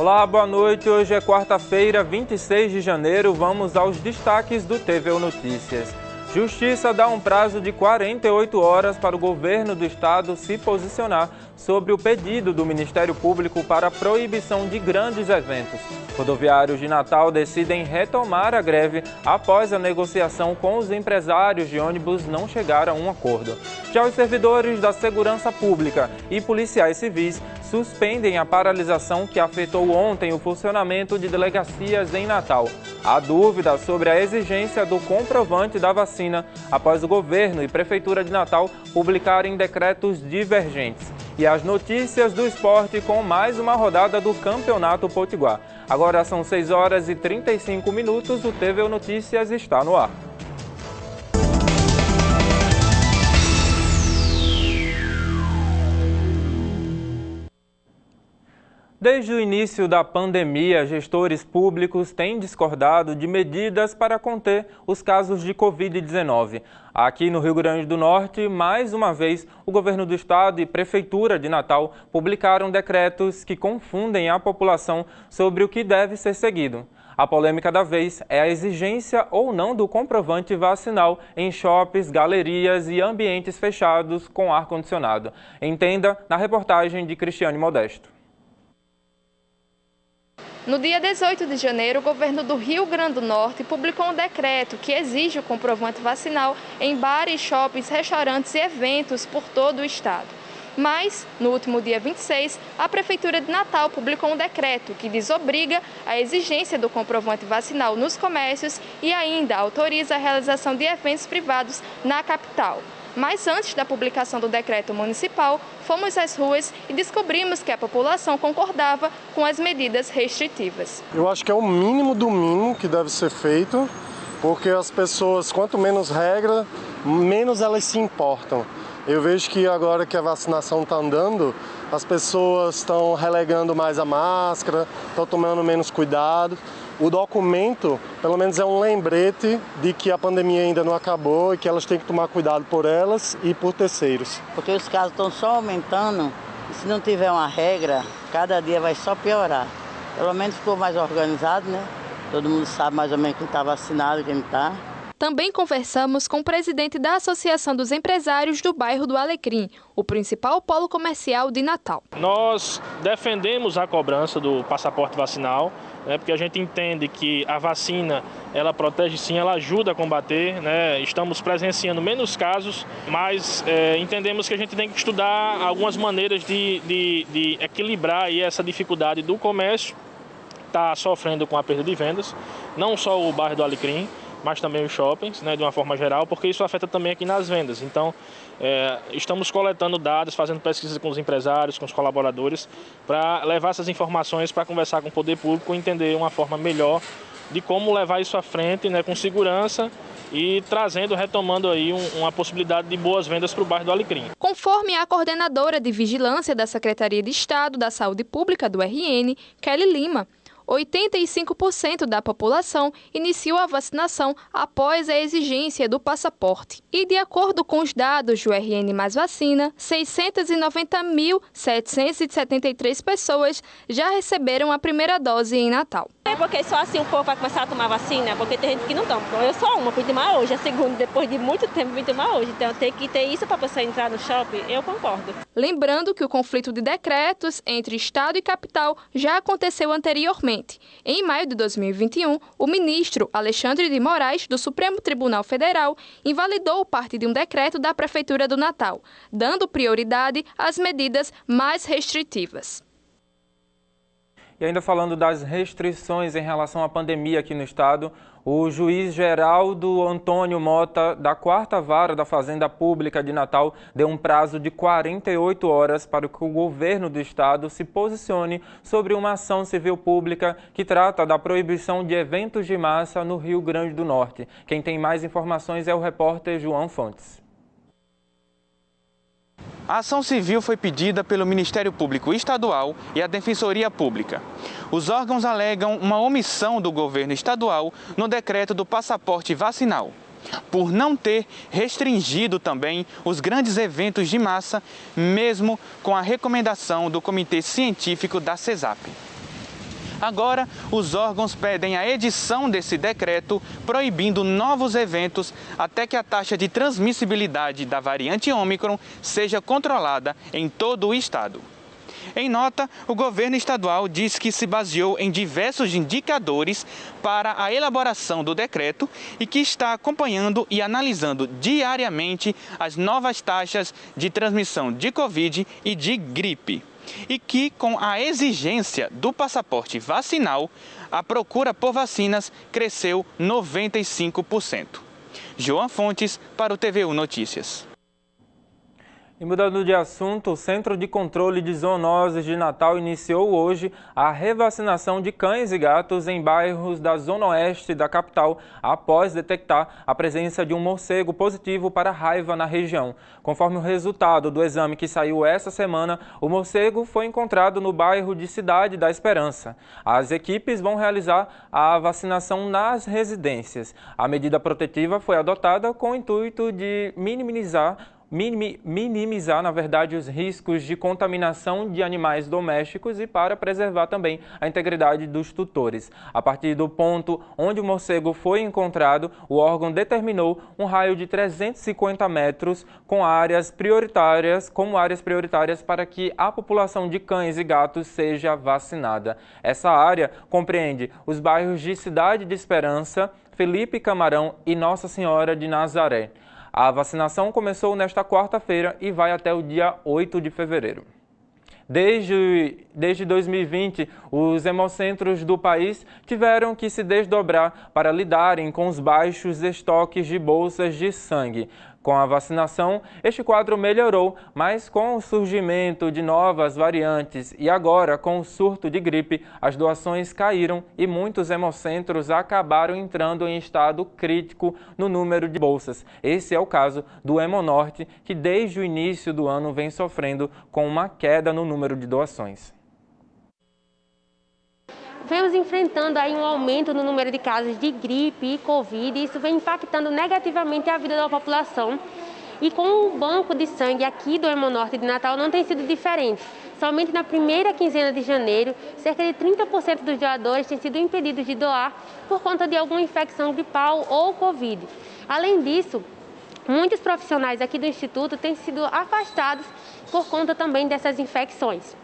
Olá, boa noite. Hoje é quarta-feira, 26 de janeiro. Vamos aos destaques do TVU Notícias. Justiça dá um prazo de 48 horas para o governo do estado se posicionar sobre o pedido do Ministério Público para a proibição de grandes eventos. Rodoviários de Natal decidem retomar a greve após a negociação com os empresários de ônibus não chegar a um acordo. Já os servidores da segurança pública e policiais civis suspendem a paralisação que afetou ontem o funcionamento de delegacias em Natal. Há dúvida sobre a exigência do comprovante da vacina após o governo e prefeitura de Natal publicarem decretos divergentes. E as notícias do esporte com mais uma rodada do Campeonato Potiguar. Agora são 6 horas e 35 minutos, o TVU Notícias está no ar. Desde o início da pandemia, gestores públicos têm discordado de medidas para conter os casos de Covid-19. Aqui no Rio Grande do Norte, mais uma vez, o governo do estado e prefeitura de Natal publicaram decretos que confundem a população sobre o que deve ser seguido. A polêmica da vez é a exigência ou não do comprovante vacinal em shoppings, galerias e ambientes fechados com ar-condicionado. Entenda na reportagem de Cristiane Modesto. No dia 18 de janeiro, o governo do Rio Grande do Norte publicou um decreto que exige o comprovante vacinal em bares, shoppings, restaurantes e eventos por todo o estado. Mas, no último dia 26, a Prefeitura de Natal publicou um decreto que desobriga a exigência do comprovante vacinal nos comércios e ainda autoriza a realização de eventos privados na capital. Mas antes da publicação do decreto municipal, fomos às ruas e descobrimos que a população concordava com as medidas restritivas. Eu acho que é o mínimo do mínimo que deve ser feito, porque as pessoas, quanto menos regra, menos elas se importam. Eu vejo que agora que a vacinação está andando, as pessoas estão relegando mais a máscara, estão tomando menos cuidado. O documento, pelo menos, é um lembrete de que a pandemia ainda não acabou e que elas têm que tomar cuidado por elas e por terceiros. Porque os casos estão só aumentando e se não tiver uma regra, cada dia vai só piorar. Pelo menos ficou mais organizado, né? Todo mundo sabe mais ou menos quem está vacinado e quem não está. Também conversamos com o presidente da Associação dos Empresários do bairro do Alecrim, o principal polo comercial de Natal. Nós defendemos a cobrança do passaporte vacinal, porque a gente entende que a vacina, ela protege sim, ela ajuda a combater, né? Estamos presenciando menos casos, mas entendemos que a gente tem que estudar algumas maneiras de equilibrar aí essa dificuldade do comércio, está sofrendo com a perda de vendas, não só o bairro do Alecrim, mas também os shoppings, né, de uma forma geral, porque isso afeta também aqui nas vendas. Então, estamos coletando dados, fazendo pesquisa com os empresários, com os colaboradores, para levar essas informações para conversar com o poder público e entender uma forma melhor de como levar isso à frente, né, com segurança e retomando aí uma possibilidade de boas vendas para o bairro do Alecrim. Conforme a coordenadora de vigilância da Secretaria de Estado da Saúde Pública do RN, Kelly Lima, 85% da população iniciou a vacinação após a exigência do passaporte. E, de acordo com os dados do RN Mais Vacina, 690.773 pessoas já receberam a primeira dose em Natal. Porque só assim o povo vai começar a tomar vacina, porque tem gente que não toma. Eu sou uma, fui tomar hoje, a segunda, depois de muito tempo, vim tomar hoje. Então tem que ter isso para você entrar no shopping, eu concordo. Lembrando que o conflito de decretos entre Estado e capital já aconteceu anteriormente. Em maio de 2021, o ministro Alexandre de Moraes, do Supremo Tribunal Federal, invalidou parte de um decreto da Prefeitura do Natal, dando prioridade às medidas mais restritivas. E ainda falando das restrições em relação à pandemia aqui no estado, o juiz Geraldo Antônio Mota, da 4ª Vara da Fazenda Pública de Natal, deu um prazo de 48 horas para que o governo do estado se posicione sobre uma ação civil pública que trata da proibição de eventos de massa no Rio Grande do Norte. Quem tem mais informações é o repórter João Fontes. A ação civil foi pedida pelo Ministério Público Estadual e a Defensoria Pública. Os órgãos alegam uma omissão do governo estadual no decreto do passaporte vacinal, por não ter restringido também os grandes eventos de massa, mesmo com a recomendação do Comitê Científico da CESAP. Agora, os órgãos pedem a edição desse decreto, proibindo novos eventos até que a taxa de transmissibilidade da variante Ômicron seja controlada em todo o estado. Em nota, o governo estadual diz que se baseou em diversos indicadores para a elaboração do decreto e que está acompanhando e analisando diariamente as novas taxas de transmissão de Covid e de gripe. E que, com a exigência do passaporte vacinal, a procura por vacinas cresceu 95%. João Fontes, para o TVU Notícias. E mudando de assunto, o Centro de Controle de Zoonoses de Natal iniciou hoje a revacinação de cães e gatos em bairros da zona oeste da capital, após detectar a presença de um morcego positivo para raiva na região. Conforme o resultado do exame que saiu essa semana, o morcego foi encontrado no bairro de Cidade da Esperança. As equipes vão realizar a vacinação nas residências. A medida protetiva foi adotada com o intuito de minimizar, na verdade, os riscos de contaminação de animais domésticos e para preservar também a integridade dos tutores. A partir do ponto onde o morcego foi encontrado, o órgão determinou um raio de 350 metros como áreas prioritárias para que a população de cães e gatos seja vacinada. Essa área compreende os bairros de Cidade de Esperança, Felipe Camarão e Nossa Senhora de Nazaré. A vacinação começou nesta quarta-feira e vai até o dia 8 de fevereiro. Desde 2020, os hemocentros do país tiveram que se desdobrar para lidarem com os baixos estoques de bolsas de sangue. Com a vacinação, este quadro melhorou, mas com o surgimento de novas variantes e agora com o surto de gripe, as doações caíram e muitos hemocentros acabaram entrando em estado crítico no número de bolsas. Esse é o caso do Hemonorte, que desde o início do ano vem sofrendo com uma queda no número de doações. Vemos enfrentando aí um aumento no número de casos de gripe e Covid, e isso vem impactando negativamente a vida da população. E com o banco de sangue aqui do Hemonorte de Natal não tem sido diferente. Somente na primeira quinzena de janeiro, cerca de 30% dos doadores têm sido impedidos de doar por conta de alguma infecção gripal ou Covid. Além disso, muitos profissionais aqui do Instituto têm sido afastados por conta também dessas infecções.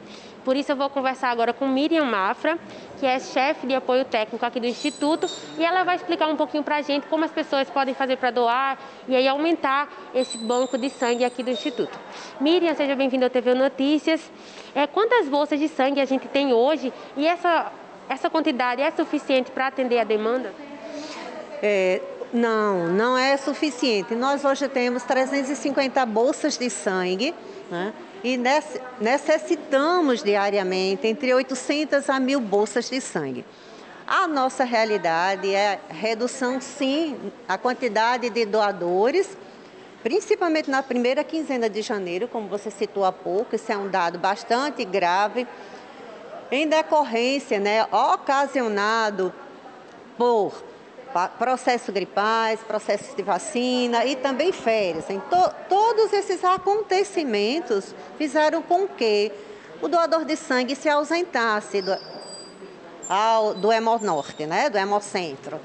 Por isso eu vou conversar agora com Miriam Mafra, que é chefe de apoio técnico aqui do Instituto, e ela vai explicar um pouquinho para a gente como as pessoas podem fazer para doar e aí aumentar esse banco de sangue aqui do Instituto. Miriam, seja bem-vinda ao TVU Notícias. Quantas bolsas de sangue a gente tem hoje e essa quantidade é suficiente para atender a demanda? Não é suficiente. Nós hoje temos 350 bolsas de sangue, né? E necessitamos diariamente entre 800 a 1.000 bolsas de sangue. A nossa realidade é redução, sim, a quantidade de doadores, principalmente na primeira quinzena de janeiro, como você citou há pouco. Isso é um dado bastante grave, em decorrência, ocasionado por processos gripais, processos de vacina e também férias. Todos esses acontecimentos fizeram com que o doador de sangue se ausentasse do Hemonorte, do Hemocentro,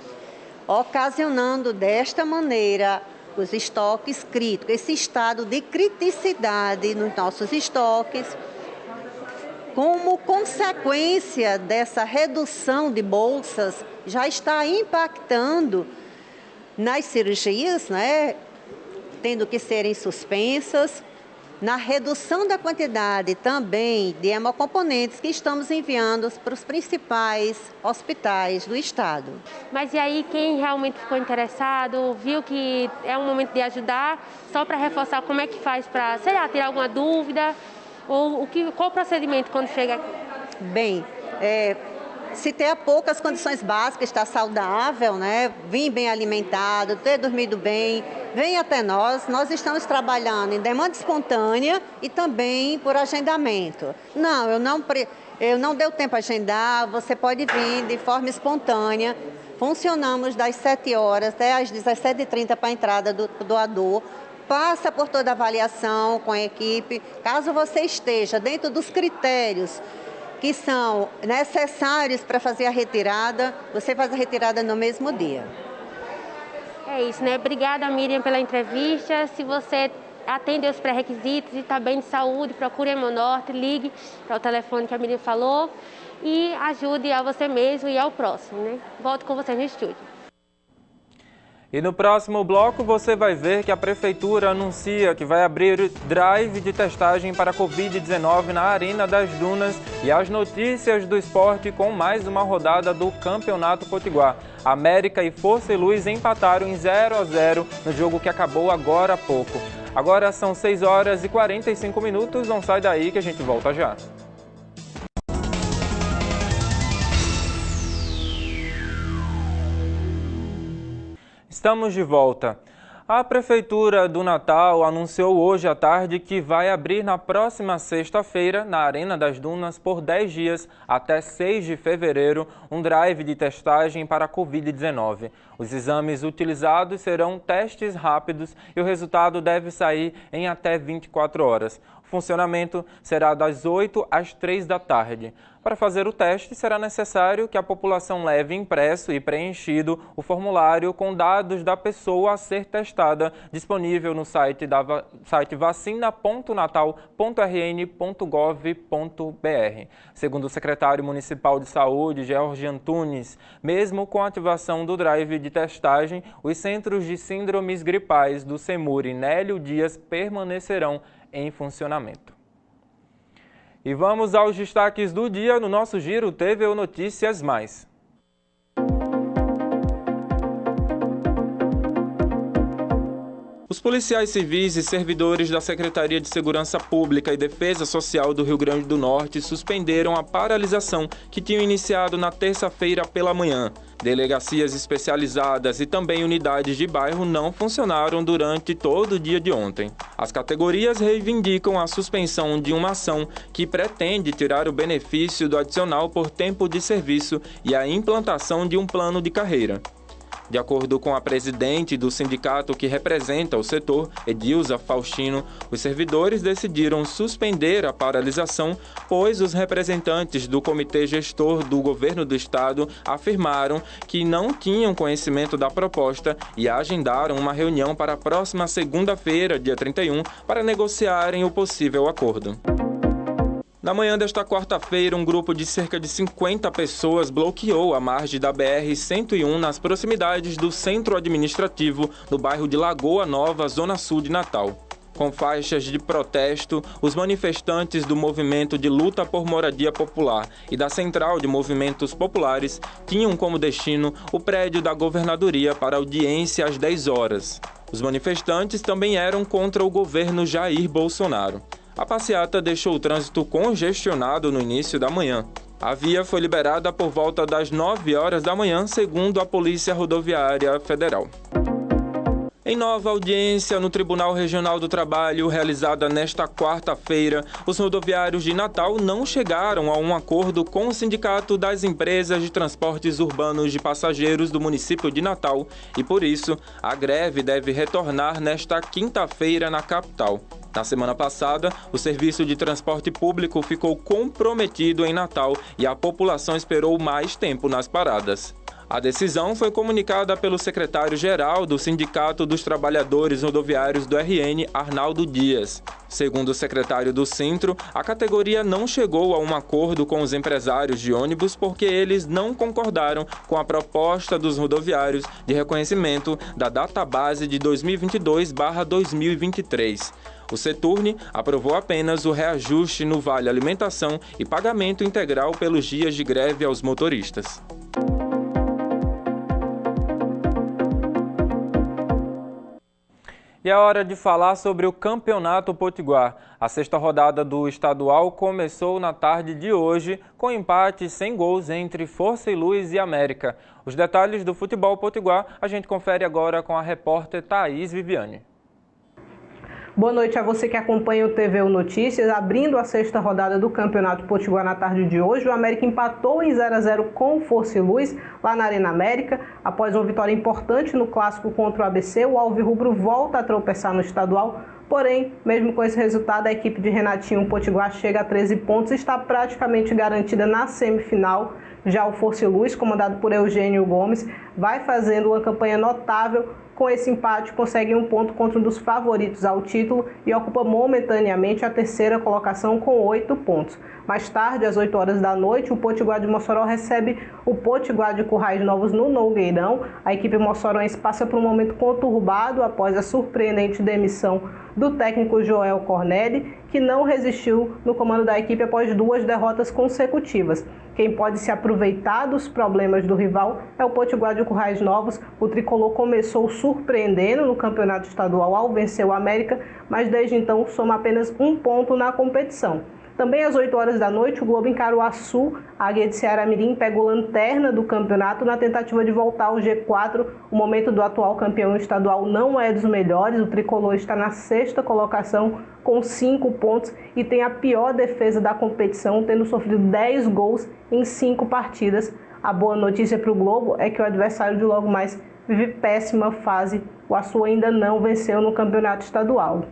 ocasionando desta maneira os estoques críticos, esse estado de criticidade nos nossos estoques. Como consequência dessa redução de bolsas, já está impactando nas cirurgias, tendo que serem suspensas, na redução da quantidade também de hemocomponentes que estamos enviando para os principais hospitais do estado. Mas e aí, quem realmente ficou interessado, viu que é um momento de ajudar, só para reforçar como é que faz para, tirar alguma dúvida? Ou qual o procedimento quando chega aqui? Bem, se ter poucas condições básicas, estar saudável, vir bem alimentado, ter dormido bem, vem até nós. Nós estamos trabalhando em demanda espontânea e também por agendamento. Eu não deu tempo a agendar, você pode vir de forma espontânea. Funcionamos das 7 horas até às 17h30 para a entrada do doador. Passa por toda a avaliação com a equipe. Caso você esteja dentro dos critérios que são necessários para fazer a retirada, você faz a retirada no mesmo dia. É isso, né? Obrigada, Miriam, pela entrevista. Se você atende aos pré-requisitos e está bem de saúde, procure a Hemonorte, ligue para o telefone que a Miriam falou e ajude a você mesmo e ao próximo, né? Volto com você no estúdio. E no próximo bloco você vai ver que a Prefeitura anuncia que vai abrir drive de testagem para a Covid-19 na Arena das Dunas e as notícias do esporte com mais uma rodada do Campeonato Potiguar. América e Força e Luz empataram em 0-0 no jogo que acabou agora há pouco. Agora são 6 horas e 45 minutos, não sai daí que a gente volta já. Estamos de volta. A Prefeitura do Natal anunciou hoje à tarde que vai abrir na próxima sexta-feira, na Arena das Dunas, por 10 dias, até 6 de fevereiro, um drive de testagem para a Covid-19. Os exames utilizados serão testes rápidos e o resultado deve sair em até 24 horas. O funcionamento será das 8 às 3 da tarde. Para fazer o teste, será necessário que a população leve impresso e preenchido o formulário com dados da pessoa a ser testada, disponível no site vacina.natal.rn.gov.br. Segundo o secretário municipal de saúde, George Antunes, mesmo com a ativação do drive de testagem, os centros de síndromes gripais do SEMUR e Nélio Dias permanecerão em funcionamento. E vamos aos destaques do dia no nosso Giro TVO Notícias Mais. Os policiais civis e servidores da Secretaria de Segurança Pública e Defesa Social do Rio Grande do Norte suspenderam a paralisação que tinham iniciado na terça-feira pela manhã. Delegacias especializadas e também unidades de bairro não funcionaram durante todo o dia de ontem. As categorias reivindicam a suspensão de uma ação que pretende tirar o benefício do adicional por tempo de serviço e a implantação de um plano de carreira. De acordo com a presidente do sindicato que representa o setor, Edilza Faustino, os servidores decidiram suspender a paralisação, pois os representantes do Comitê Gestor do Governo do Estado afirmaram que não tinham conhecimento da proposta e agendaram uma reunião para a próxima segunda-feira, dia 31, para negociarem o possível acordo. Na manhã desta quarta-feira, um grupo de cerca de 50 pessoas bloqueou a margem da BR-101 nas proximidades do centro administrativo, no bairro de Lagoa Nova, zona sul de Natal. Com faixas de protesto, os manifestantes do Movimento de Luta por Moradia Popular e da Central de Movimentos Populares tinham como destino o prédio da governadoria para audiência às 10 horas. Os manifestantes também eram contra o governo Jair Bolsonaro. A passeata deixou o trânsito congestionado no início da manhã. A via foi liberada por volta das 9 horas da manhã, segundo a Polícia Rodoviária Federal. Em nova audiência no Tribunal Regional do Trabalho, realizada nesta quarta-feira, os rodoviários de Natal não chegaram a um acordo com o Sindicato das Empresas de Transportes Urbanos de Passageiros do município de Natal e, por isso, a greve deve retornar nesta quinta-feira na capital. Na semana passada, o serviço de transporte público ficou comprometido em Natal e a população esperou mais tempo nas paradas. A decisão foi comunicada pelo secretário-geral do Sindicato dos Trabalhadores Rodoviários do RN, Arnaldo Dias. Segundo o secretário do Centro, a categoria não chegou a um acordo com os empresários de ônibus porque eles não concordaram com a proposta dos rodoviários de reconhecimento da database de 2022/2023. O Seturne aprovou apenas o reajuste no Vale Alimentação e pagamento integral pelos dias de greve aos motoristas. E é hora de falar sobre o Campeonato Potiguar. A sexta rodada do estadual começou na tarde de hoje, com empate sem gols entre Força e Luz e América. Os detalhes do futebol potiguar a gente confere agora com a repórter Thaís Viviane. Boa noite a você que acompanha o TVU Notícias. Abrindo a sexta rodada do Campeonato Potiguar na tarde de hoje, o América empatou em 0-0 com o Força e Luz, lá na Arena América. Após uma vitória importante no clássico contra o ABC, o Alvirrubro volta a tropeçar no estadual. Porém, mesmo com esse resultado, a equipe de Renatinho Potiguar chega a 13 pontos e está praticamente garantida na semifinal. Já o Força e Luz, comandado por Eugênio Gomes, vai fazendo uma campanha notável. Com esse empate, consegue um ponto contra um dos favoritos ao título e ocupa momentaneamente a terceira colocação com 8 pontos. Mais tarde, às 8 horas da noite, o Potiguar de Mossoró recebe o Potiguar de Currais Novos no Nogueirão. A equipe moçoroense passa por um momento conturbado após a surpreendente demissão do técnico Joel Corneli, que não resistiu no comando da equipe após 2 derrotas consecutivas. Quem pode se aproveitar dos problemas do rival é o Potiguar de Currais Novos. O tricolor começou surpreendendo no campeonato estadual ao vencer o América, mas desde então soma apenas 1 ponto na competição. Também às 8 horas da noite, o Globo encara o Açu. A Águia de Ceará-Mirim pega o lanterna do campeonato na tentativa de voltar ao G4. O momento do atual campeão estadual não é dos melhores. O tricolor está na 6ª colocação com 5 pontos e tem a pior defesa da competição, tendo sofrido 10 gols em 5 partidas. A boa notícia para o Globo é que o adversário de logo mais vive péssima fase. O Açu ainda não venceu no campeonato estadual.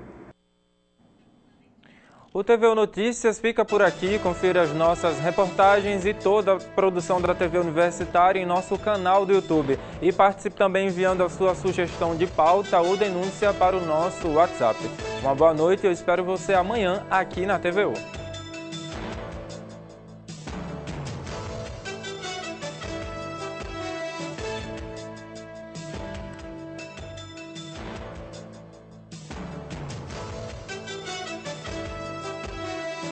O TVU Notícias fica por aqui. Confira as nossas reportagens e toda a produção da TV Universitária em nosso canal do YouTube. E participe também enviando a sua sugestão de pauta ou denúncia para o nosso WhatsApp. Uma boa noite e eu espero você amanhã aqui na TVU.